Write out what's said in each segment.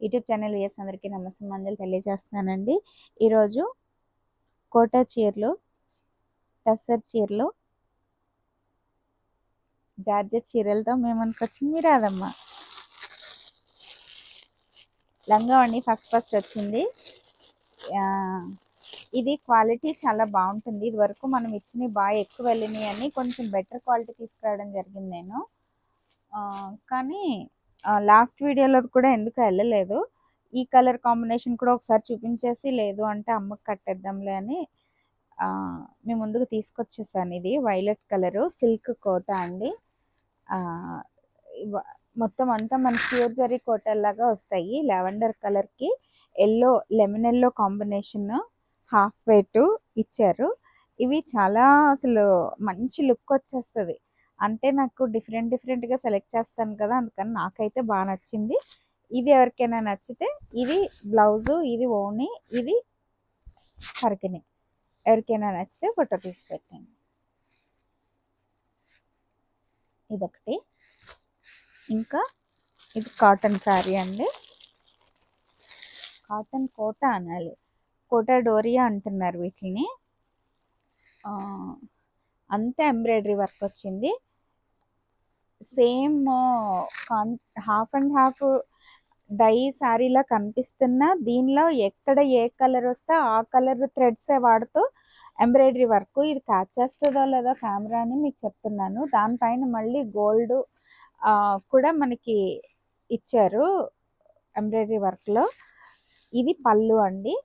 YouTube channel viewers అందరికీ నమస్కారం తెలియజేస్తున్నానండి. ఈరోజు కోటా చీరలు, టస్సర్ చీరలు, జార్జెట్ చీరలతో మేము అనుకొచ్చింది రాదమ్మ లంగా అండి. ఫస్ట్ వచ్చింది. ఇది క్వాలిటీ చాలా బాగుంటుంది. ఇది వరకు మనం ఇచ్చినవి బాగా ఎక్కువ వెళ్ళినాయి అని కొంచెం బెటర్ క్వాలిటీ తీసుకురావడం జరిగింది నేను. కానీ లాస్ట్ వీడియోలో కూడా ఎందుకు వెళ్ళలేదు. ఈ కలర్ కాంబినేషన్ కూడా ఒకసారి చూపించేసి లేదు అంటే అమ్మకి కట్టేద్దాంలే అని మీ ముందుకు తీసుకొచ్చేసాను. ఇది వైలెట్ కలరు సిల్క్ కోట అండి. మొత్తం అంతా మన ప్యూర్ జరీ కోటల్లాగా వస్తాయి. లావెండర్ కలర్కి lemon yellow combination half white ఇచ్చారు. ఇవి చాలా అసలు మంచి లుక్ వచ్చేస్తుంది. అంటే నాకు డిఫరెంట్గా సెలెక్ట్ చేస్తాను కదా, అందుకని నాకైతే బాగా నచ్చింది. ఇది ఎవరికైనా నచ్చితే ఇది బ్లౌజు, ఇది ఓని, ఇది హరికని ఎవరికైనా నచ్చితే ఫోటో తీసి పెట్టండి. ఇదొకటి. ఇంకా ఇది కాటన్ శారీ అండి. కాటన్ కోట అనాలి, కోటా డోరియా అంటున్నారు వీటిని. అంతా ఎంబ్రాయిడరీ వర్క్ వచ్చింది. Same half and half dye శారీలా కనిపిస్తున్నా దీనిలో ఎక్కడ ఏ కలర్ వస్తే ఆ కలర్ థ్రెడ్సే వాడుతూ ఎంబ్రాయిడరీ వర్క్. ఇది క్యాచ్ చేస్తుందో లేదో కెమెరా అని మీకు చెప్తున్నాను. దానిపైన మళ్ళీ గోల్డ్ కూడా మనకి ఇచ్చారు ఎంబ్రాయిడరీ వర్క్లో. ఇది పళ్ళు అండి.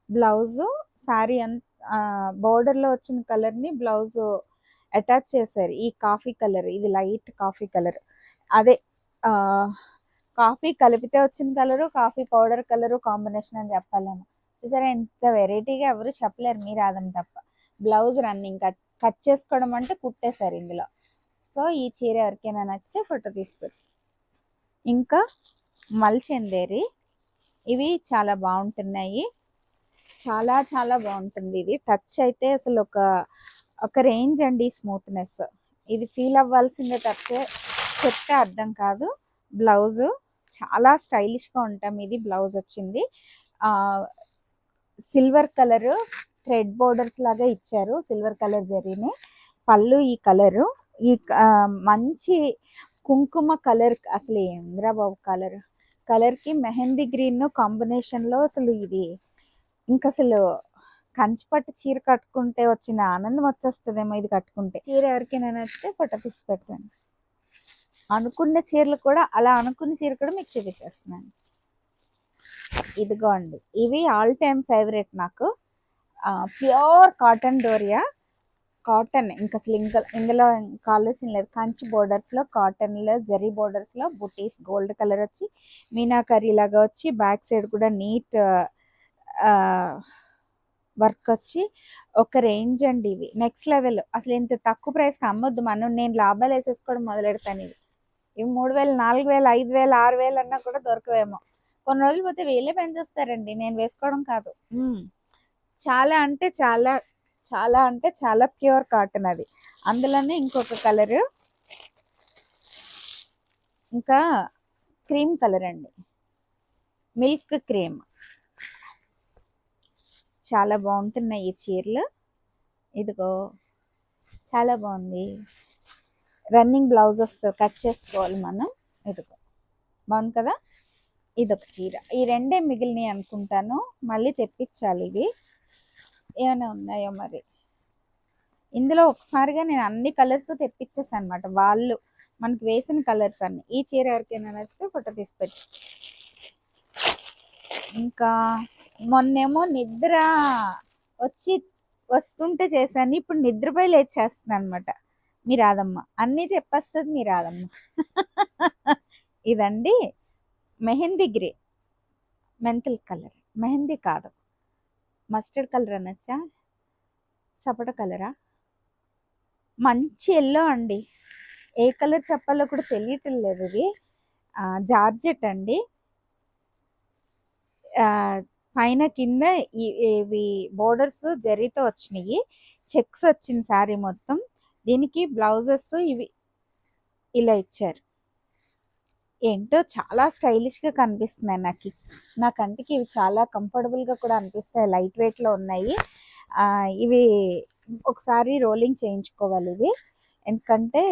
బ్లౌజు శారీ బోర్డర్లో వచ్చిన కలర్ని బ్లౌజు అటాచ్ చేశారు. ఈ కాఫీ కలర్, ఇది లైట్ కాఫీ కలర్, అదే కాఫీ కలిపితే వచ్చిన colour, coffee powder colour combination అని చెప్పాలేమో. చూసారా ఎంత వెరైటీగా ఎవరు చెప్పలేరు మీరు అదని తప్ప. బ్లౌజ్ రన్నింగ్ కట్ చేసుకోవడం అంటే కుట్టేశారు ఇందులో. సో ఈ చీర ఎవరికైనా నచ్చితే ఫోటో తీసుకొచ్చి. ఇంకా మల్చెందేరి, ఇవి చాలా బాగుంటున్నాయి. చాలా చాలా బాగుంటుంది. ఇది టచ్ అయితే అసలు ఒక రేంజ్ అండి. స్మూత్నెస్ ఇది ఫీల్ అవ్వాల్సిందే తప్పితే చెప్తే అర్థం కాదు. బ్లౌజు చాలా స్టైలిష్గా ఉంటాం. ఇది బ్లౌజ్ వచ్చింది సిల్వర్ కలరు థ్రెడ్ బోర్డర్స్ లాగా ఇచ్చారు. సిల్వర్ కలర్ జరీని. పళ్ళు ఈ కలరు, ఈ మంచి కుంకుమ కలర్, అసలు ఏంద్రా బాబు కలర్కి మెహందీ గ్రీన్ కాంబినేషన్లో అసలు ఇది ఇంకా అసలు కంచిపట్టు చీర కట్టుకుంటే వచ్చిన ఆనందం వచ్చేస్తుందేమో ఇది కట్టుకుంటే. చీర ఎవరికైనా నచ్చితే ఫోటో తీసి పెట్టండి. అనుకున్న చీరలు కూడా అలా అనుకున్న చీర కూడా మీకు చూపించేస్తున్నాను. ఇదిగో అండి, ఇవి ఆల్ టైమ్ ఫేవరెట్ నాకు. Pure cotton doria cotton. ఇంకా అసలు ఇందులో ఇంకా ఆలోచన లేదు. కంచి బోర్డర్స్లో కాటన్లో జరీ బోర్డర్స్లో బుటీస్ గోల్డ్ కలర్ వచ్చి మీనాకరీ లాగా వచ్చి బ్యాక్ సైడ్ కూడా నీట్ వర్క్ వచ్చి ఒక రేంజ్ అండి. ఇవి నెక్స్ట్ లెవెల్. అసలు ఇంత తక్కువ ప్రైస్కి అమ్మొద్దు మనం. నేను లాభాలు వేసేసుకోవడం మొదలెడతాను. ఇవి 3000, 4000, 5000, 6000 అన్నా కూడా దొరకవేమో. కొన్ని రోజులు పోతే వేలే పెంచేస్తారండి. నేను వేసుకోవడం కాదు. చాలా అంటే చాలా చాలా అంటే చాలా ప్యూర్ కాటన్ అది. అందులోనే ఇంకొక కలరు, ఇంకా క్రీమ్ కలర్ అండి, మిల్క్ క్రీమ్. చాలా బాగుంటున్నాయి ఈ చీరలు. ఇదిగో చాలా బాగుంది. రన్నింగ్ బ్లౌజ్ వస్తుంది, కట్ చేసుకోవాలి మనం. ఇదిగో బాగుంది కదా. ఇదొక చీర. ఈ రెండే మిగిలినాయి అనుకుంటాను, మళ్ళీ తెప్పించాలి. ఇవి ఏమైనా ఉన్నాయో మరి. ఇందులో ఒకసారిగా నేను అన్ని కలర్స్ తెప్పించేసాను అనమాట. వాళ్ళు మనకి వేసిన కలర్స్ అన్ని. ఈ చీర ఎవరికైనా నచ్చితే ఫోటో తీసి పెట్టి. ఇంకా మొన్నేమో నిద్ర వస్తుంటే చేశాను, ఇప్పుడు నిద్రపోయి లేచేస్తున్నాను అనమాట. మీ రాదమ్మ అన్నీ చెప్పేస్తుంది మీ రాదమ్మ. ఇదండి మెహందీ గ్రే, మెంతల్ కలర్, మెహందీ కాదు మస్టర్డ్ కలర్ అనొచ్చా, సపోటా కలరా, మంచి ఎల్లో అండి. ఏ కలర్ చెప్పాలో కూడా తెలియటం లేదు. ఇది జార్జెట్ అండి. పైన కింద ఇవి బోర్డర్స్ జరీతో వచ్చినాయి. చెక్స్ వచ్చింది శారీ మొత్తం. దీనికి బ్లౌజెస్ ఇవి ఇలా ఇచ్చారు. ఏంటో చాలా స్టైలిష్గా కనిపిస్తున్నాయి నాకు. నా కంటికి ఇవి చాలా కంఫర్టబుల్గా కూడా అనిపిస్తాయి, లైట్ వెయిట్లో ఉన్నాయి. ఇవి ఒకసారి రోలింగ్ చేయించుకోవాలి ఇవి, ఎందుకంటే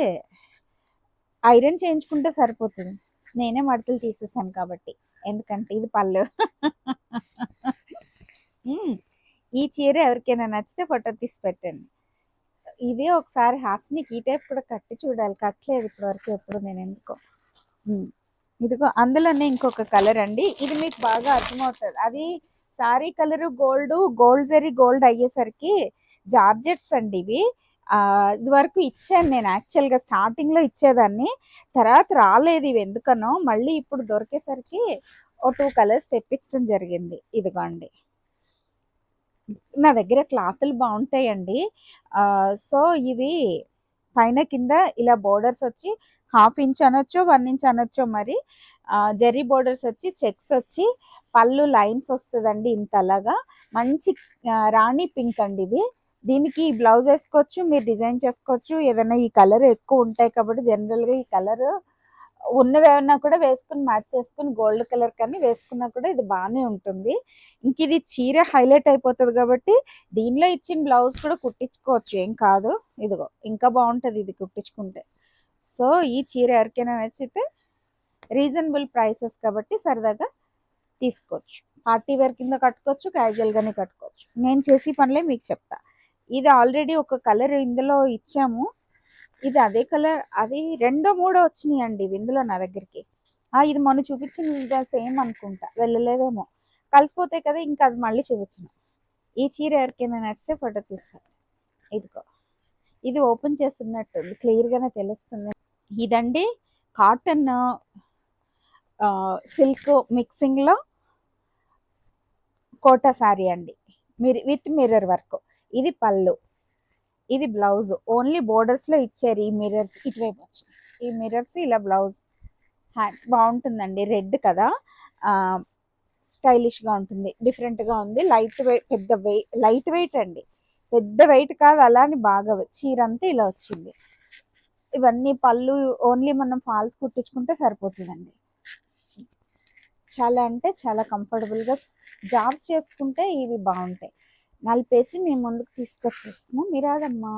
ఐరన్ చేయించుకుంటే సరిపోతుంది. నేనే మడతలు తీసేసాను కాబట్టి, ఎందుకంటే ఇది పళ్ళు. ఈ చీర ఎవరికైనా నచ్చితే ఫోటో తీసి పెట్టండి. ఇది ఒకసారి హాస్నికి ఈ టైప్ కూడా కట్టి చూడాలి, కట్టలేదు ఇప్పటివరకు ఎప్పుడు నేను ఎందుకో. ఇదిగో అందులోనే ఇంకొక కలర్ అండి, ఇది మీకు బాగా అర్థమవుతుంది. అది sorry colour gold zari gold అయ్యేసరికి జార్జెట్స్ అండి ఇవి. ఇది వరకు ఇచ్చాను నేను, యాక్చువల్గా స్టార్టింగ్లో ఇచ్చేదాన్ని, తర్వాత రాలేదు ఇవి ఎందుకనో, మళ్ళీ ఇప్పుడు దొరికేసరికి ఓ 2 కలర్స్ తెప్పించడం జరిగింది. ఇదిగోండి, నా దగ్గర క్లాతులు బాగుంటాయండి. సో ఇవి పైన కింద ఇలా బోర్డర్స్ వచ్చి 1/2 ఇంచ్ అనొచ్చు, 1 ఇంచ్ అనొచ్చు మరి. జెర్రీ బోర్డర్స్ వచ్చి చెక్స్ వచ్చి పళ్ళు లైన్స్ వస్తుందండి ఇంతలాగా. మంచి రాణి పింక్ అండి ఇది. దీనికి బ్లౌజ్ వేసుకోవచ్చు, మీరు డిజైన్ చేసుకోవచ్చు. ఏదైనా ఈ కలర్ ఎక్కువ ఉంటాయి కాబట్టి జనరల్గా ఈ కలర్ ఉన్నవేమన్నా కూడా వేసుకుని మ్యాచ్ చేసుకుని గోల్డ్ కలర్ కానీ వేసుకున్నా కూడా ఇది బాగానే ఉంటుంది. ఇంక ఇది చీర హైలైట్ అయిపోతుంది కాబట్టి దీనిలో ఇచ్చిన బ్లౌజ్ కూడా కుట్టించుకోవచ్చు, ఏం కాదు. ఇదిగో ఇంకా బాగుంటుంది ఇది కుట్టించుకుంటే. సో ఈ చీర ఎవరికైనా నచ్చితే రీజనబుల్ ప్రైసెస్ కాబట్టి సరదాగా తీసుకోవచ్చు. పార్టీ వేర్ కింద కట్టుకోవచ్చు, క్యాజువల్గానే కట్టుకోవచ్చు. నేను చేసి పనులే మీకు చెప్తా. ఇది ఆల్రెడీ ఒక కలర్ ఇందులో ఇచ్చాము, ఇది అదే కలర్, అది 2, 3 వచ్చినాయి అండి ఇందులో నా దగ్గరికి. ఇది మొన్న చూపించిన సేమ్ అనుకుంటా, వెళ్ళలేదేమో, కలిసిపోతాయి కదా, ఇంకా అది మళ్ళీ చూపించను. ఈ చీర ఎవరికైనా నచ్చితే ఫోటో తీసుకోండి. ఇదిగో ఇది ఓపెన్ చేస్తున్నట్టుంది, క్లియర్గానే తెలుస్తుంది. ఇదండి కాటన్ సిల్క్ మిక్సింగ్లో కోటా శారీ అండి, విత్ మిర్రర్ వర్క్. ఇది పళ్ళు, ఇది బ్లౌజ్. ఓన్లీ బోర్డర్స్లో ఇచ్చారు ఈ మిర్రర్స్, ఇటువైపు వచ్చి ఈ మిర్రర్స్ ఇలా బ్లౌజ్. హ్యాండ్స్ బాగుంటుందండి, రెడ్ కదా, స్టైలిష్గా ఉంటుంది, డిఫరెంట్గా ఉంది. లైట్ వెయిట్, లైట్ వెయిట్ అండి, పెద్ద వెయిట్ కాదు, అలా అని బాగా చీర అంతా ఇలా వచ్చింది. ఇవన్నీ పళ్ళు ఓన్లీ మనం ఫాల్స్ కుట్టించుకుంటే సరిపోతుందండి. చాలా అంటే చాలా కంఫర్టబుల్గా జాబ్స్ చేసుకుంటే ఇవి బాగుంటాయి. నలిపేసి మేము ముందుకు తీసుకొచ్చేస్తున్నాం. మీరాదమ్మా,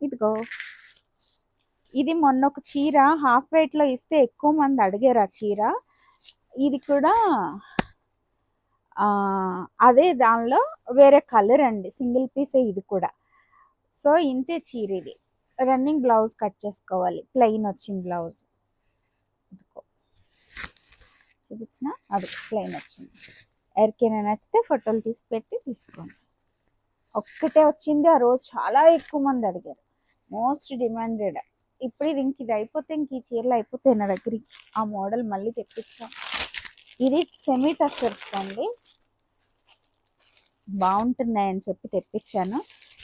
ఇదిగో ఇది మొన్న ఒక చీర హాఫ్ వెయిట్లో ఇస్తే ఎక్కువ మంది అడిగారు ఆ చీర. ఇది కూడా అదే దానిలో వేరే కలర్ అండి, సింగిల్ పీసే ఇది కూడా. సో ఇంతే చీర. ఇది రన్నింగ్ బ్లౌజ్ కట్ చేసుకోవాలి, ప్లెయిన్ వచ్చింది బ్లౌజ్. చూపించిన అది ప్లెయిన్ వచ్చింది. ఎవరికైనా నచ్చితే ఫోటోలు తీసి పెట్టి తీసుకోండి. ఒక్కటే వచ్చింది ఆ రోజు, చాలా ఎక్కువ మంది అడిగారు, మోస్ట్ డిమాండెడ్. ఇప్పుడు ఇది అయిపోతే ఇంక ఈ చీరలు అయిపోతాయి నా దగ్గర. ఆ మోడల్ మళ్ళీ తెప్పించాం. ఇది సెమీ టస్సర్స్ అండి, బాగుంటున్నాయని చెప్పి తెప్పించాను.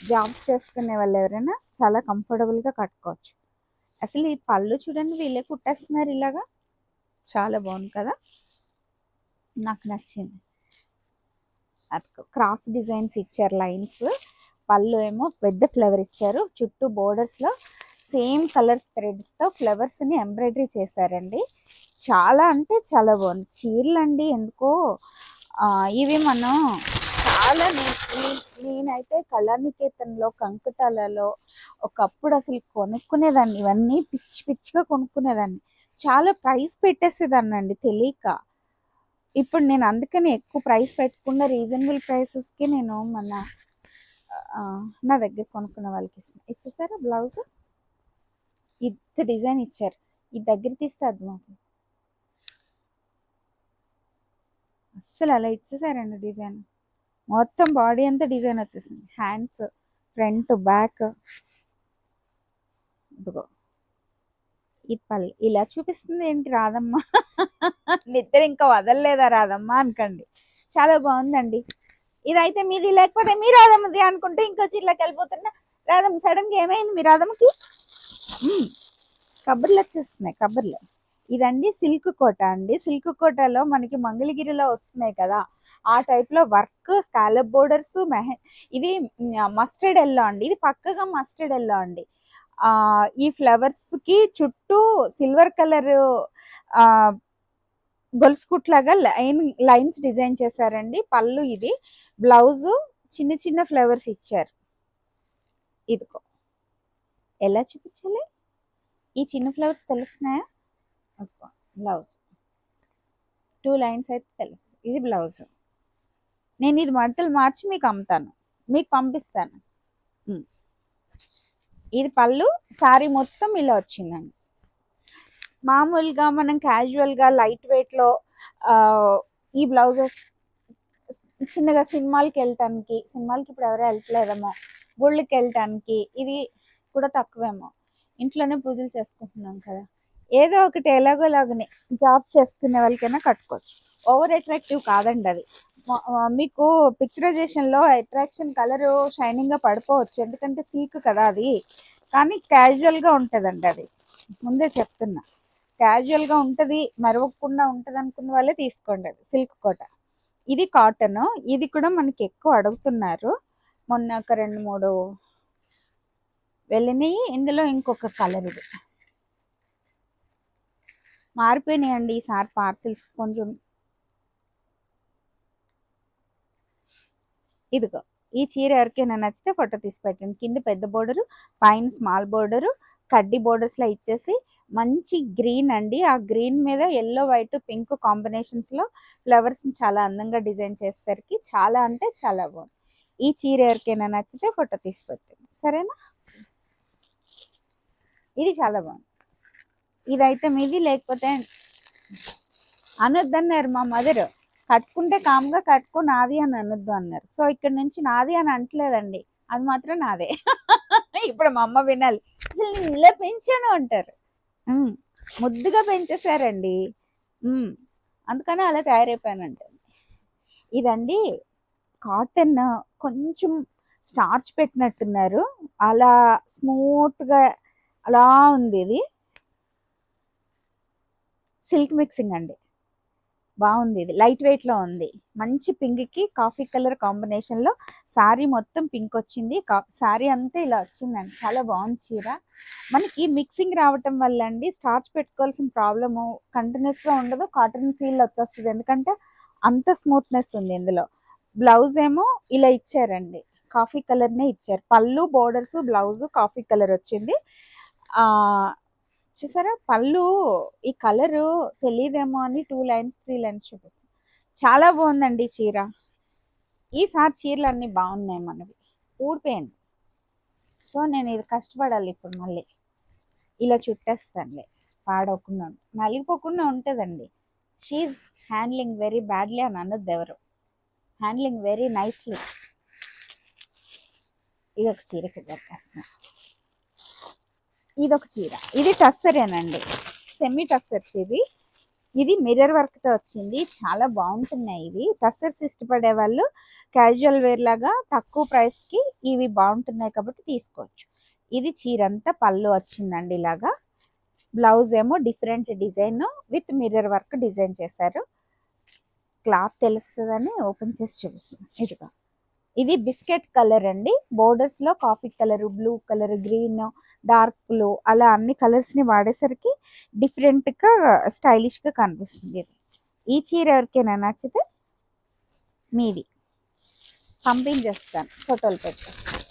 జాబ్స్ చేసుకునే వాళ్ళు ఎవరైనా చాలా కంఫర్టబుల్గా కట్టుకోవచ్చు. అసలు ఈ పళ్ళు చూడండి, వీళ్ళే కుట్టేస్తున్నారు ఇలాగా, చాలా బాగుంది కదా, నాకు నచ్చింది. అది క్రాస్ డిజైన్స్ ఇచ్చారు, లైన్స్. పళ్ళు ఏమో పెద్ద ఫ్లవర్ ఇచ్చారు, చుట్టూ బోర్డర్స్లో సేమ్ కలర్ థ్రెడ్స్తో ఫ్లవర్స్ని ఎంబ్రాయిడరీ చేశారండి. చాలా అంటే చాలా బాగుంది చీరలు అండి. ఎందుకో ఇవి మనం చాలా నేనైతే కళానికేతన్లో, కంకుటాలలో ఒకప్పుడు అసలు కొనుక్కునేదాన్ని, ఇవన్నీ పిచ్చి పిచ్చిగా కొనుక్కునేదాన్ని, చాలా ప్రైస్ పెట్టేసేదాన్ని అండి తెలియక. ఇప్పుడు నేను అందుకని ఎక్కువ ప్రైస్ పెట్టకుండా రీజనబుల్ ప్రైసెస్కి నేను నా దగ్గర కొనుక్కున్న వాళ్ళకి ఇచ్చేసారా బ్లౌజ్. ఇంత డిజైన్ ఇచ్చారు, ఈ దగ్గర తీస్తే అర్థమవుతుంది. అస్సలు అలా ఇచ్చేసారండి డిజైన్, మొత్తం బాడీ అంతా డిజైన్ వచ్చేసింది, హ్యాండ్స్, ఫ్రంట్, బ్యాక్. ఇదిగో ఈ పళ్ళు ఇలా చూపిస్తుంది ఏంటి రాధమ్మ, నిద్ర ఇంకా వదలలేదా రాధమ్మ అనకండి, చాలా బాగుందండి. ఇదైతే మీది, లేకపోతే మీ రాధమ్మది అనుకుంటే ఇంకో చీరలోకి వెళ్ళిపోతున్నా. రాధమ్మ సడన్గా ఏమైంది మీ రాధమ్మకి? కబర్లు వచ్చేస్తున్నాయి, కబర్లు. ఇదండి సిల్క్ కోట అండి, సిల్క్ కోటలో మనకి మంగళగిరిలో వస్తున్నాయి కదా, ఆ టైప్లో వర్క్, స్కాలప్ బోర్డర్స్, ఇది మస్టర్డ్ ఎల్లో అండి, ఇది పక్కగా మస్టర్డ్ ఎల్లో అండి. ఈ ఫ్లవర్స్కి చుట్టూ సిల్వర్ కలర్ గొలుసు కుట్లాగా లైన్స్ డిజైన్ చేశారండి. పళ్ళు ఇది. బ్లౌజు చిన్న చిన్న ఫ్లవర్స్ ఇచ్చారు. ఇదిగో ఎలా చూపించాలి, ఈ చిన్న ఫ్లవర్స్ తెలుస్తున్నాయా? బ్లౌజ్ 2 లైన్స్ అయితే తెలుసు. ఇది బ్లౌజ్. నేను ఇది మడతలు మార్చి మీకు అమ్ముతాను, మీకు పంపిస్తాను. ఇది పళ్ళు. శారీ మొత్తం ఇలా వచ్చిందండి. మామూలుగా మనం క్యాజువల్గా లైట్ వెయిట్లో ఈ బ్లౌజెస్ చిన్నగా సినిమాలకి వెళ్ళటానికి, సినిమాలకి ఇప్పుడు ఎవరో వెళ్ళట్లేదేమో, గుళ్ళకి వెళ్ళటానికి ఇది కూడా తక్కువేమో. ఇంట్లోనే పూజలు చేసుకుంటున్నాం కదా, ఏదో ఒకటి ఎలాగోలాగనే జాబ్స్ చేసుకునే వాళ్ళకైనా కట్టుకోవచ్చు. ఓవర్ అట్రాక్టివ్ కాదండి అది. మీకు పిక్చరైజేషన్లో అట్రాక్షన్ కలర్ షైనింగ్గా పడిపోవచ్చు, ఎందుకంటే సిల్క్ కదా అది. కానీ క్యాజువల్గా ఉంటుందండి అది, ముందే చెప్తున్నా. క్యాజువల్గా ఉంటుంది, మరవకుండా ఉంటుంది అనుకున్న వాళ్ళే తీసుకోండి. అది సిల్క్ కోట. ఇది కాటన్. ఇది కూడా మనకి ఎక్కువ అడుగుతున్నారు. మొన్న ఒక 2-3 వెళ్ళినాయి. ఇందులో ఇంకొక కలర్ ఇది మారిపోయినాయండి ఈసారి పార్సిల్స్ కొంచెం. ఇదిగో ఈ చీర ఎవరికైనా నచ్చితే ఫోటో తీసి పెట్టండి. కింద పెద్ద బోర్డరు, పైన స్మాల్ బోర్డరు, కడ్డీ బోర్డర్స్లో ఇచ్చేసి మంచి గ్రీన్ అండి. ఆ గ్రీన్ మీద ఎల్లో వైట్ పింక్ కాంబినేషన్స్లో ఫ్లవర్స్ని చాలా అందంగా డిజైన్ చేసేసరికి చాలా అంటే చాలా బాగుంది. ఈ చీర ఎవరికైనా నచ్చితే ఫోటో తీసి పెట్టండి, సరేనా? ఇది చాలా బాగుంది. ఇదైతే మీది, లేకపోతే అనొద్దన్నారు మా మదర్. కట్టుకుంటే కామ్గా కట్టుకో, నాది అని అనొద్దు అన్నారు. సో ఇక్కడ నుంచి నాది అని అంటలేదండి, అది మాత్రం నాదే. ఇప్పుడు మా అమ్మ వినాలి, అసలు నేను ఇలా పెంచాను అంటారు. ముద్దుగా పెంచేశారండి, అందుకని అలా తయారైపోయానంట. ఇదండి కాటన్, కొంచెం స్టార్చ్ పెట్టినట్టున్నారు, అలా స్మూత్గా అలా ఉంది. ఇది సిల్క్ మిక్సింగ్ అండి, బాగుంది. ఇది లైట్ వెయిట్లో ఉంది. మంచి పింక్కి కాఫీ కలర్ కాంబినేషన్లో శారీ మొత్తం పింక్ వచ్చింది. శారీ అంతా ఇలా వచ్చిందండి, చాలా బాగుంది చీర. మనకి మిక్సింగ్ రావటం వల్ల అండి స్టార్చ్ పెట్టుకోవాల్సిన ప్రాబ్లము కంటిన్యూస్గా ఉండదు, కాటన్ ఫీల్ వచ్చేస్తుంది, ఎందుకంటే అంత స్మూత్నెస్ ఉంది ఇందులో. బ్లౌజ్ ఏమో ఇలా ఇచ్చారండి, కాఫీ కలర్నే ఇచ్చారు. పళ్ళు, బోర్డర్స్, బ్లౌజ్ కాఫీ కలర్ వచ్చింది. చూసారా పళ్ళు, ఈ కలరు తెలియదేమో అని 2 లైన్స్ 3 లైన్స్ చూపిస్తుంది. చాలా బాగుందండి చీర. ఈసారి చీరలు అన్నీ బాగున్నాయి మనవి. ఊడిపోయింది, సో నేను ఇది కష్టపడాలి ఇప్పుడు. మళ్ళీ ఇలా చుట్టేస్తానులే, పాడవకుండా నలిగిపోకుండా ఉంటుందండి. షీఈ్ హ్యాండ్లింగ్ వెరీ బ్యాడ్లీ అని అన్నది ఎవరు, హ్యాండ్లింగ్ వెరీ నైస్లీ. ఇది ఒక చీరకి దొరికేస్తున్నాను. ఇదొక చీర, ఇది టస్సరేనండి, సెమీ టస్సర్స్. ఇది మిర్రర్ వర్క్తో వచ్చింది, చాలా బాగుంటున్నాయి ఇవి. టస్సర్స్ ఇష్టపడే వాళ్ళు క్యాజువల్ వేర్ లాగా తక్కువ ప్రైస్కి ఇవి బాగుంటున్నాయి కాబట్టి తీసుకోవచ్చు. ఇది చీర అంతా పళ్ళు వచ్చిందండి ఇలాగా. బ్లౌజ్ ఏమో different design with mirror work design చేశారు. క్లాత్ తెలుస్తుందని ఓపెన్ చేసి చూపిస్తాను. ఇదిగా ఇది బిస్కెట్ కలర్ అండి, బోర్డర్స్లో coffee colour, blue colour, green, dark blue అలా అన్ని కలర్స్ని వాడేసరికి డిఫరెంట్గా స్టైలిష్గా కనిపిస్తుంది. ఈ చీర ఎవరికైనా నచ్చితే మీది పంపించేస్తాను, ఫోటోలు పెట్టేస్తాను.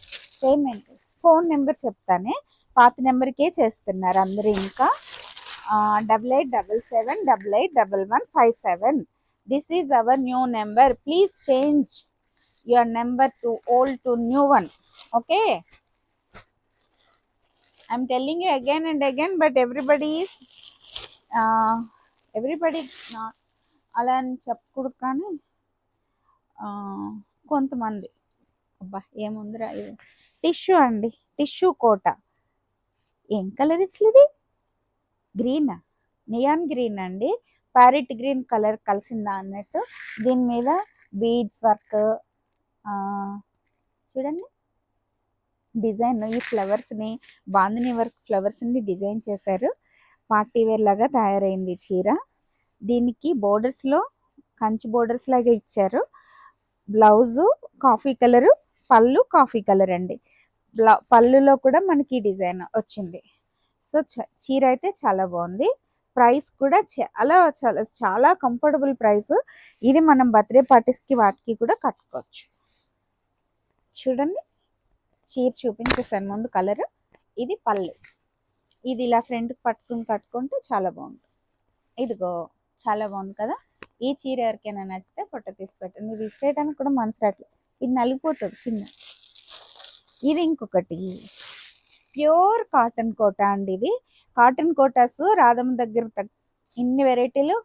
పేమెంట్ ఫోన్ నెంబర్ చెప్తానే, పాత నెంబర్కే చేస్తున్నారు అందరూ. ఇంకా 8877881157. This is our new number. Please change your number to old to new one. Okay, I'm telling you again and again, but everybody not అలా అని చెప్పకూడదు, కానీ కొంతమంది అబ్బా ఏముందిరా. ఇది టిష్యూ అండి, టిష్యూ కోట. ఏం కలర్ ఇది? గ్రీన్, నియాన్ గ్రీన్ అండి, ప్యారెట్ గ్రీన్ కలర్ కలిసిందా అన్నట్టు. దీని మీద బీడ్స్ వర్క్ చూడండి, డిజైన్. ఈ ఫ్లవర్స్ని బాందిని వర్క్ ఫ్లవర్స్ని డిజైన్ చేశారు. పార్టీ వేర్ లాగా తయారైంది చీర. దీనికి బోర్డర్స్లో కంచి బోర్డర్స్ లాగా ఇచ్చారు. బ్లౌజు కాఫీ కలరు, పళ్ళు కాఫీ కలర్ అండి. పళ్ళులో కూడా మనకి డిజైన్ వచ్చింది. సో చీర అయితే చాలా బాగుంది. ప్రైస్ కూడా చాలా చాలా చాలా కంఫర్టబుల్ ప్రైస్. ఇది మనం బర్త్డే పార్టీస్కి వాటికి కూడా కట్టుకోవచ్చు. చూడండి, చీర చూపించేసాను ముందు కలర్. ఇది పళ్ళు. ఇది ఇలా ఫ్రంట్కి పట్టుకుని కట్టుకుంటే చాలా బాగుంటుంది. ఇదిగో చాలా బాగుంది కదా. ఈ చీర ఎవరికైనా నచ్చితే ఫోటో తీసి పెట్టండి. ఇది ఇష్టేయడానికి కూడా మనసు రావట్లేదు, ఇది నలిగిపోతుంది కింద. ఇది ఇంకొకటి ప్యూర్ కాటన్ కోట అండి. ఇది కాటన్ కోటాస్ రాధమ్మ దగ్గర ఇన్ని వెరైటీలు.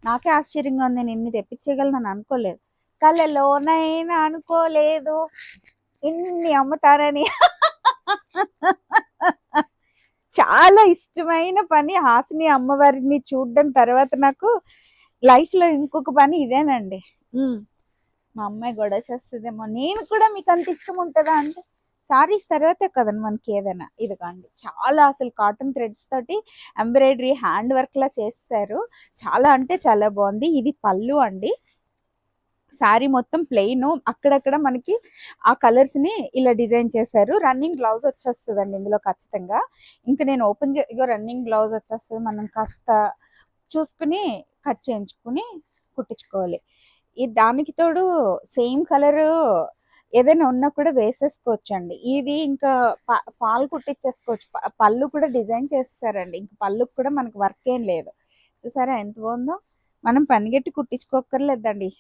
నాకే ఆశ్చర్యంగా ఉంది, నేను ఇన్ని తెప్పించగలను అనుకోలేదు. కళ్ళలోనైనా అనుకోలేదు ఇన్ని అమ్ముతారని. చాలా ఇష్టమైన పని హాసిని అమ్మవారిని చూడడం తర్వాత నాకు లైఫ్లో ఇంకొక పని ఇదేనండి. మా అమ్మాయి గొడవ చేస్తుందేమో, నేను కూడా మీకు అంత ఇష్టం ఉంటుందా అంటే సారీస్ తర్వాతే కదండి మనకి ఏదైనా. ఇదిగోండి చాలా అసలు కాటన్ థ్రెడ్స్ తోటి ఎంబ్రాయిడరీ హ్యాండ్ వర్క్ లా చేస్తారు. చాలా అంటే చాలా బాగుంది. ఇది పళ్ళు అండి. శారీ మొత్తం ప్లెయిన్, అక్కడక్కడ మనకి ఆ కలర్స్ని ఇలా డిజైన్ చేశారు. రన్నింగ్ బ్లౌజ్ వచ్చేస్తుందండి ఇందులో ఖచ్చితంగా. ఇంకా నేను ఓపెన్ ఇగో రన్నింగ్ బ్లౌజ్ వచ్చేస్తుంది. మనం కాస్త చూసుకుని కట్ చేయించుకుని కుట్టించుకోవాలి. ఈ దానికి తోడు సేమ్ కలరు ఏదైనా ఉన్నా కూడా వేసేసుకోవచ్చు అండి. ఇది ఇంకా పాలు కుట్టించేసుకోవచ్చు. పళ్ళు కూడా డిజైన్ చేస్తారండి. ఇంకా పళ్ళుకి కూడా మనకు వర్క్ ఏం లేదు. చూసారా ఎంత బాగుందో. మనం పనిగట్టి కుట్టించుకోక్కర్లేదండి.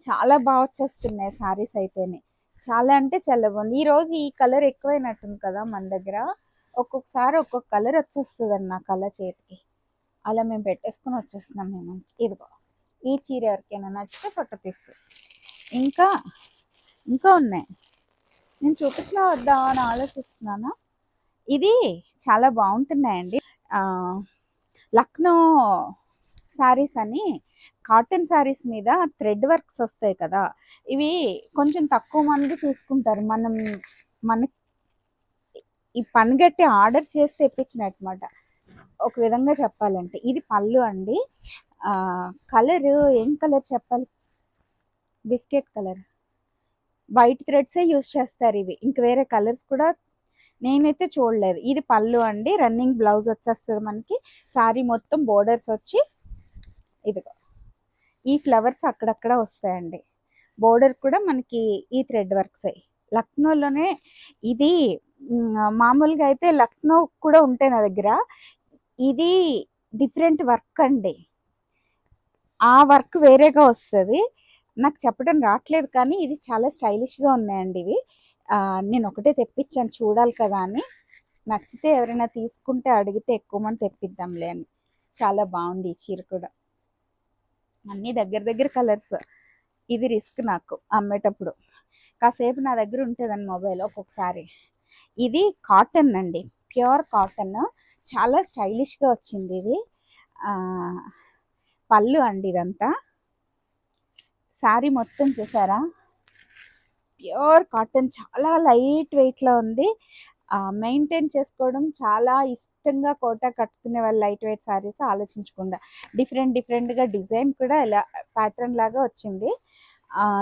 చాలా బాగా వచ్చేస్తున్నాయి శారీస్ అయితేనే. చాలా అంటే చాలా బాగుంది. ఈరోజు ఈ కలర్ ఎక్కువైనట్టుంది కదా మన దగ్గర. ఒక్కొక్కసారి ఒక్కొక్క కలర్ వచ్చేస్తుందండి నా కలర్ చేతికి. అలా మేము పెట్టేసుకుని వచ్చేస్తున్నాం మేము. ఇదిగో ఈ చీర ఎవరికైనా నచ్చితే ఫోటో తీసుకో. ఇంకా ఇంకా ఉన్నాయి, నేను చూపించినా వద్దా అని ఆలోచిస్తున్నాను. ఇది చాలా బాగుంటున్నాయండి. లక్నో శారీస్ అని కాటన్ శారీస్ మీద థ్రెడ్ వర్క్స్ వస్తాయి కదా, ఇవి కొంచెం తక్కువ మంది తీసుకుంటారు. మన ఈ పనిగట్టి ఆర్డర్ చేసి తెప్పించినమాట ఒక విధంగా చెప్పాలంటే. ఇది పళ్ళు అండి. కలర్ ఏం కలర్ చెప్పాలి, బిస్కెట్ కలర్. వైట్ థ్రెడ్సే యూజ్ చేస్తారు ఇవి, ఇంక వేరే కలర్స్ కూడా నేనైతే చూడలేదు. ఇది పళ్ళు అండి. రన్నింగ్ బ్లౌజ్ వచ్చేస్తుంది మనకి. శారీ మొత్తం బోర్డర్స్ వచ్చి ఇదిగో ఈ ఫ్లవర్స్ అక్కడక్కడ వస్తాయండి. బోర్డర్ కూడా మనకి ఈ థ్రెడ్ వర్క్స్. లక్నోలోనే ఇది. మామూలుగా అయితే లక్నో కూడా ఉంటాయి నా దగ్గర. ఇది డిఫరెంట్ వర్క్ అండి, ఆ వర్క్ వేరేగా వస్తుంది. నాకు చెప్పడం రావట్లేదు కానీ ఇది చాలా స్టైలిష్గా ఉన్నాయండి ఇవి. నేను ఒకటే తెప్పించాను చూడాలి కదా అని. నచ్చితే ఎవరైనా తీసుకుంటే అడిగితే ఎక్కువ మంది తెప్పిద్దాంలే అని. చాలా బాగుంది ఈ చీర కూడా. అన్నీ దగ్గర దగ్గర కలర్స్. ఇది రిస్క్ నాకు అమ్మేటప్పుడు. కాసేపు నా దగ్గర ఉంటుందండి మొబైల్ ఒక్కొక్కసారి. ఇది కాటన్ అండి, ప్యూర్ కాటన్. చాలా స్టైలిష్గా వచ్చింది ఇది. పళ్ళు అండి ఇదంతా. శారీ మొత్తం చూసారా, ప్యూర్ కాటన్, చాలా లైట్ వెయిట్లో ఉంది. మెయింటైన్ చేసుకోవడం చాలా ఇష్టంగా కోట కట్టుకునే వాళ్ళు లైట్ వెయిట్ శారీస్ ఆలోచించకుండా. డిఫరెంట్గా డిజైన్ కూడా ఇలా ప్యాటర్న్ లాగా వచ్చింది.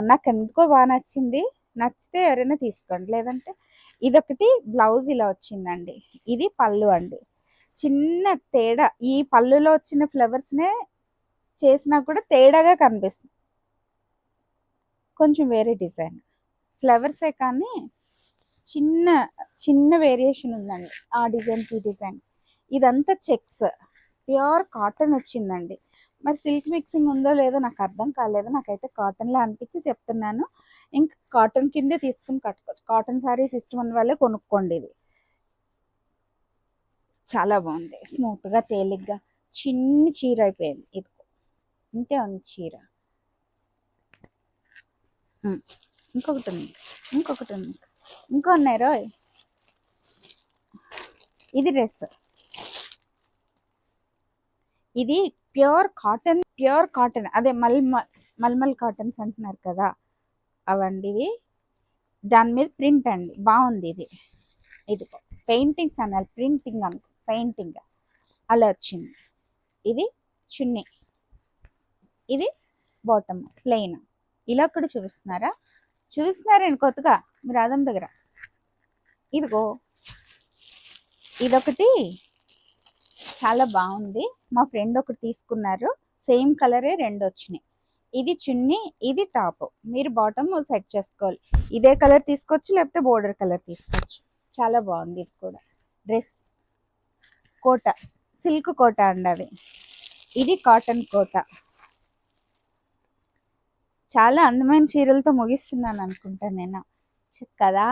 నాకు ఎందుకో బాగా నచ్చింది. నచ్చితే ఎవరైనా తీసుకోండి, లేదంటే ఇదొకటి బ్లౌజ్ ఇలా వచ్చిందండి. ఇది పళ్ళు అండి. చిన్న తేడా, ఈ పళ్ళులో వచ్చిన ఫ్లవర్స్నే చేసినా కూడా తేడాగా కనిపిస్తుంది. కొంచెం వేరే డిజైన్ ఫ్లవర్సే కానీ చిన్న చిన్న వేరియేషన్ ఉందండి ఆ డిజైన్కి డిజైన్. ఇదంతా చెక్స్, ప్యూర్ కాటన్ వచ్చిందండి. మరి సిల్క్ మిక్సింగ్ ఉందో లేదో నాకు అర్థం కాలేదు. నాకైతే కాటన్లా అనిపించి చెప్తున్నాను. ఇంకా కాటన్ కిందే తీసుకుని కట్టుకోవచ్చు. కాటన్ శారీస్ ఇష్టం ఉన్న వాళ్ళే కొనుక్కోండి. ఇది చాలా బాగుంది, స్మూత్గా తేలిగ్గా. చిన్ని చీర అయిపోయింది. ఇది ఇంతే ఉంది చీర. ఇంకొకటి ఉంది, ఇంకో ఉన్నాయి రోయ్. ఇది డ్రెస్. ఇది ప్యూర్ కాటన్ అదే మల్మల్ కాటన్స్ అంటున్నారు కదా, అవండి ఇవి. దాని మీద ప్రింట్ అండి, బాగుంది ఇది. ఇది పెయింటింగ్స్ అన్నారు, ప్రింటింగ్ అను పెయింటింగ్ అలా వచ్చింది. ఇది చున్నీ, ఇది బాటమ్ ప్లెయిన్. ఇలా కూడా చూపిస్తున్నారండి కొత్తగా మీరు అదం దగ్గర. ఇదిగో ఇదొకటి చాలా బాగుంది. మా ఫ్రెండ్ ఒకటి తీసుకున్నారు, సేమ్ కలరే 2 వచ్చినాయి. ఇది చున్నీ, ఇది టాప్. మీరు బాటమ్ సెట్ చేసుకోవాలి. ఇదే కలర్ తీసుకోవచ్చు, లేకపోతే బోర్డర్ కలర్ తీసుకోవచ్చు. చాలా బాగుంది. ఇది కూడా డ్రెస్ కోట, సిల్క్ కోట అండి అది. ఇది కాటన్ కోట. చాలా అందమైన చీరలతో ముగిస్తున్నాను అనుకుంటా నేను కదా.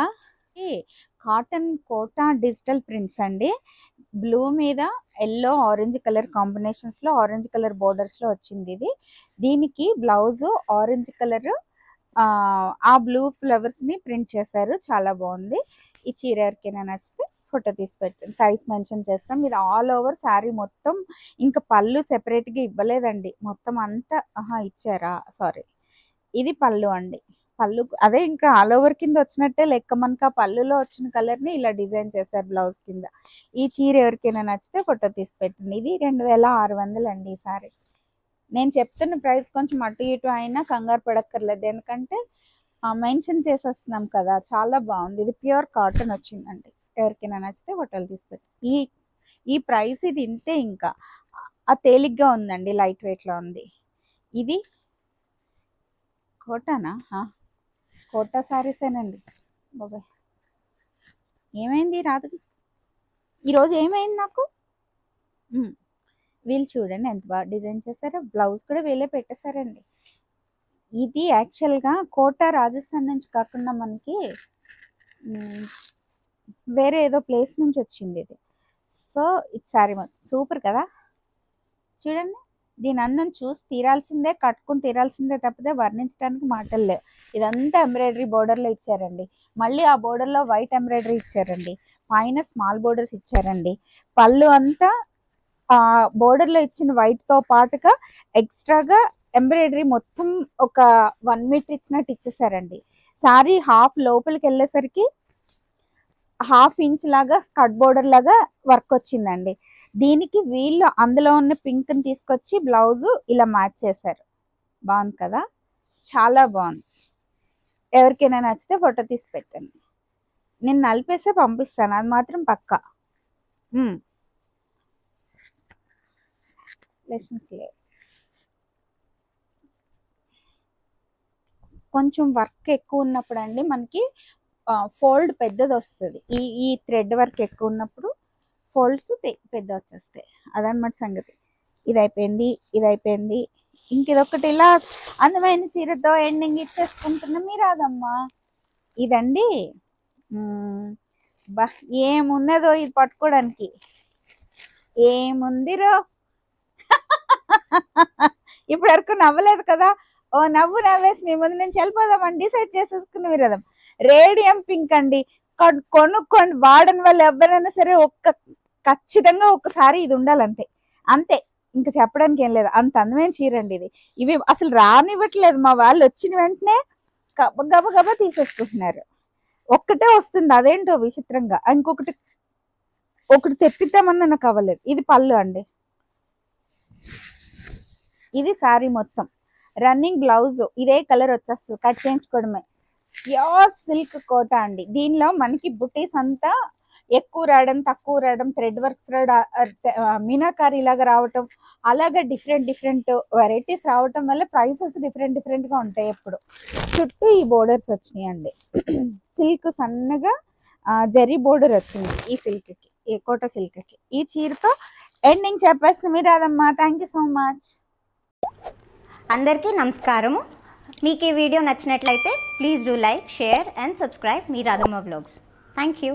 కాటన్ కోటా డిజిటల్ ప్రింట్స్ అండి. బ్లూ మీద ఎల్లో ఆరెంజ్ కలర్ కాంబినేషన్స్లో, ఆరెంజ్ కలర్ బోర్డర్స్లో వచ్చింది ఇది. దీనికి బ్లౌజ్ ఆరెంజ్ కలర్, ఆ బ్లూ ఫ్లవర్స్ని ప్రింట్ చేశారు. చాలా బాగుంది. ఈ చీర ఎవరికైనా నచ్చితే ఫోటో తీసి పెట్టండి, ప్రైస్ మెన్షన్ చేస్తాం. ఇది ఆల్ ఓవర్ శారీ మొత్తం, ఇంకా పళ్ళు సెపరేట్గా ఇవ్వలేదండి, మొత్తం అంతా ఇచ్చారా, సారీ. ఇది పళ్ళు అండి. పళ్ళు అదే ఇంకా ఆల్ ఓవర్ కింద వచ్చినట్టే లెక్క. మనకు ఆ పళ్ళులో వచ్చిన కలర్ని ఇలా డిజైన్ చేశారు బ్లౌజ్ కింద. ఈ చీర ఎవరికైనా నచ్చితే ఫోటో తీసి పెట్టండి. ఇది 2600 అండి ఈ సారీ. నేను చెప్తున్న ప్రైస్ కొంచెం అటు ఇటు అయినా కంగారు పడక్కర్లేదు, ఎందుకంటే మెన్షన్ చేసేస్తున్నాం కదా. చాలా బాగుంది. ఇది ప్యూర్ కాటన్ వచ్చిందండి. ఎవరికైనా నచ్చితే ఫోటోలు తీసి పెట్టండి. ఈ ప్రైస్ ఇది ఇంతే. ఇంకా ఆ తేలిగ్గా ఉందండి, లైట్ వెయిట్లో ఉంది. ఇది కోటానా? కోటా శారీసేనండి బాబాయ్. ఏమైంది రాదు ఈరోజు, ఏమైంది నాకు? వీళ్ళు చూడండి ఎంత బాగా డిజైన్ చేశారో. బ్లౌజ్ కూడా వీళ్ళే పెట్టేశారండి. ఇది యాక్చువల్గా కోటా రాజస్థాన్ నుంచి కాకుండా మనకి వేరే ఏదో ప్లేస్ నుంచి వచ్చింది ఇది. సో ఇది శారీ మొత్తం సూపర్ కదా. చూడండి, దీని అందం చూసి తీరాల్సిందే, కట్టుకుని తీరాల్సిందే తప్పితే వర్ణించడానికి మాటలు లేవు. ఇదంతా ఎంబ్రాయిడరీ బోర్డర్లో ఇచ్చారండి. మళ్ళీ ఆ బోర్డర్లో వైట్ ఎంబ్రాయిడరీ ఇచ్చారండి. పైన స్మాల్ బోర్డర్స్ ఇచ్చారండి. పళ్ళు అంతా బోర్డర్లో ఇచ్చిన వైట్తో పాటుగా ఎక్స్ట్రాగా ఎంబ్రాయిడరీ మొత్తం ఒక 1 మీటర్ ఇచ్చినట్టు ఇచ్చేసారండి. సారీ హాఫ్ లోపలికి వెళ్ళేసరికి ½ ఇంచ్ లాగా స్కర్ట్ బోర్డర్ లాగా వర్క్ వచ్చిందండి. దీనికి వీళ్ళు అందులో ఉన్న పింక్ని తీసుకొచ్చి బ్లౌజు ఇలా మ్యాచ్ చేశారు. బాగుంది కదా, చాలా బాగుంది. ఎవరికైనా నచ్చితే ఫోటో తీసి పెట్టండి. నేను నలిపేసే పంపిస్తాను, అది మాత్రం పక్కా. లెసన్స్ లేవు. కొంచెం వర్క్ ఎక్కువ ఉన్నప్పుడు అండి మనకి ఫోల్డ్ పెద్దది వస్తుంది. ఈ థ్రెడ్ వర్క్ ఎక్కువ ఉన్నప్పుడు ఫోల్డ్స్ పెద్ద వచ్చేస్తాయి. అదనమాట సంగతి. ఇది అయిపోయింది. ఇంక ఇదొకటి ఇలా అందమైన చీరతో ఎండింగ్ ఇచ్చేసుకుంటున్నా మీరు అదమ్మా. ఇదండి బా ఏమున్నదో ఇది పట్టుకోవడానికి, ఏముందిరో. ఇప్పటి వరకు నవ్వలేదు కదా. ఓ నవ్వు నవ్వేసి మీ ముందు నుంచి వెళ్ళిపోదామని డిసైడ్ చేసేసుకుని విరదాం. రేడియం పింక్ అండి. కొనుక్కోండి, వాడని వాళ్ళు ఎవరైనా సరే ఖచ్చితంగా ఒక్కసారి ఇది ఉండాలంతే. అంతే, ఇంకా చెప్పడానికి ఏం లేదు. అంత అందమైన చీర అండి ఇది. ఇవి అసలు రానివ్వట్లేదు మా వాళ్ళు. వచ్చిన వెంటనే గబగబా తీసేసుకుంటున్నారు. ఒక్కటే వస్తుంది, అదేంటో విచిత్రంగా. ఒకటి తెప్పిద్దామన్నా నాకు అవ్వలేదు. ఇది పళ్ళు అండి. ఇది శారీ మొత్తం. రన్నింగ్ బ్లౌజ్ ఇదే కలర్ వచ్చేస్తుంది, కట్ చేయించుకోవడమే. ప్యూర్ సిల్క్ కోట అండి. దీనిలో మనకి బుటీస్ అంతా ఎక్కువ రావడం, తక్కువ రావడం, థ్రెడ్ వర్క్స్ మీనాకారి లాగా రావటం, అలాగే డిఫరెంట్ వెరైటీస్ రావటం వల్ల ప్రైసెస్ డిఫరెంట్గా ఉంటాయి. ఎప్పుడు చుట్టూ ఈ బోర్డర్స్ వచ్చినాయి అండి. సిల్క్ సన్నగా జరీ బోర్డర్ వచ్చింది ఈ సిల్క్కి, ఈ కోట సిల్క్కి. ఈ చీరతో ఎండింగ్ చెప్పేస్తుంది మీరు అదమ్మా. Thank you so much. అందరికీ నమస్కారము. మీకు ఈ వీడియో నచ్చినట్లయితే please do like, share and subscribe మీ రాధమ్మ వ్లాగ్స్. Thank you.